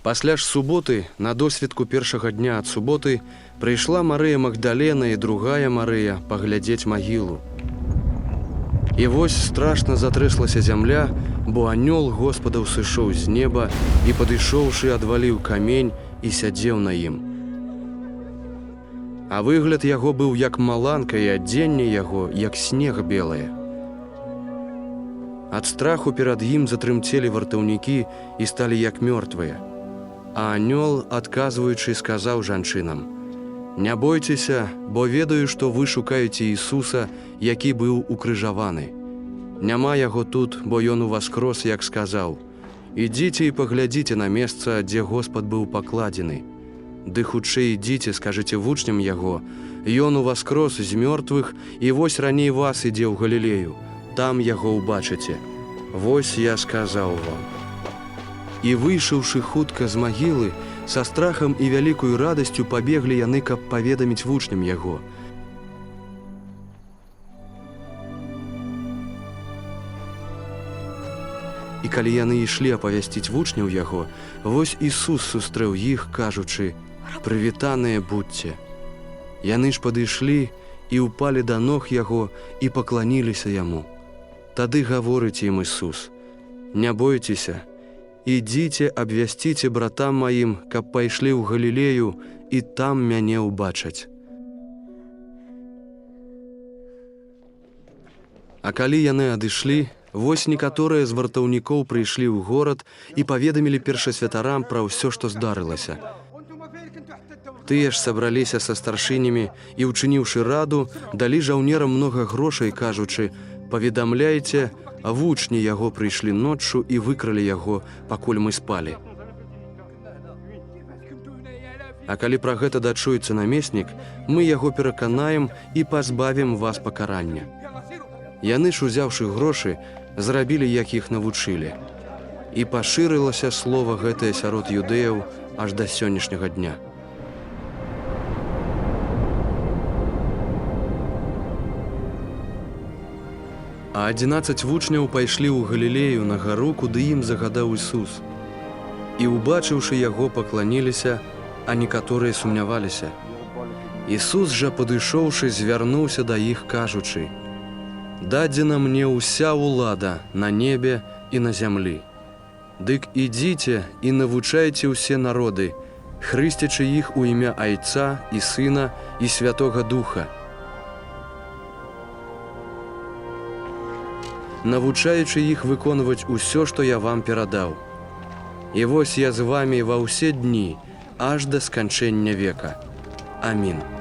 Пасля ж суботы, на досвідку першага дня ад суботы, прыйшла Марыя Магдалена і другая Марыя паглядзець магілу. І вось страшна затрэслася зямля, бо анёл Господаў сышоў з неба і, падышоўшы, адваліў камень і сядзеў на ім. А выгляд яго быў як маланка, і адзенне яго, як снег белае. Ад страху перад ім затрымцелі вартаўнікі і сталі як мёртвыя. А анёл, адказваючы, сказаў жанчынам: «Не бойцеся, бо ведаю, што вы шукаеце Ісуса, які быў укрыжаваны. Няма яго тут, бо ён уваскрос, як сказаў. Ідзіце і паглядзіце на месца, дзе Господ быў пакладзены. Ды хутчэй ідзіце, скажыце вучням яго, ён уваскрос з мёртвых, і вось раней вас ідзе ў Галілею, там яго ўбачыце. Вось я сказаў вам». І выйшаўшы хутка з магілы, са страхам і вялікую радасцю пабеглі яны, каб паведаміць вучням яго. І калі яны ішлі апавясціць вучняў яго, вось Ісус сустрэў іх, кажучы: «Прывітаныя будзьце». Яны ж падышлі і ўпалі да ног яго і пакланіліся яму. Тады гаворыць ім Ісус: «Не бойцеся, ідзіце, абвясціце братам маім, каб пайшлі ў Галілею і там мяне ўбачаць». А калі яны адышлі, вось некаторыя з вартаўнікоў прыйшлі ў горад і паведамілі першасвятарам пра ўсё, што здарылася. Тыя ж сабраліся са старшынямі і, учыніўшы раду, далі жаўнерам многа грошай, кажучы: «Паведамляйце, а вучні яго прыйшлі ноччу і выкралі яго, пакуль мы спалі». А калі пра гэта дачуецца намеснік, мы яго пераканаем і пазбавім вас пакарання. Яны ж, узяўшы грошы, зрабілі, як іх навучылі. І пашырылася слова гэтае сярод юдэяў аж да сённяшняга дня. А 11 вучняў пайшлі ў Галілею на гару, куды ім загадаў Ісус. І, убачыўшы яго, пакланіліся, а некаторыя сумняваліся. Ісус жа, падышоўшы, звярнуўся да іх, кажучы: «Дадзена мне ўся ўлада на небе і на зямлі. Дык ідзіце і навучайце ўсе народы, хрысцячы іх у імя Айца і Сына і Святога Духа, навучаючы іх выконваць усё, што я вам перадаў. І вось я з вамі ва ўсе дні, аж да сканчэння века. Амін».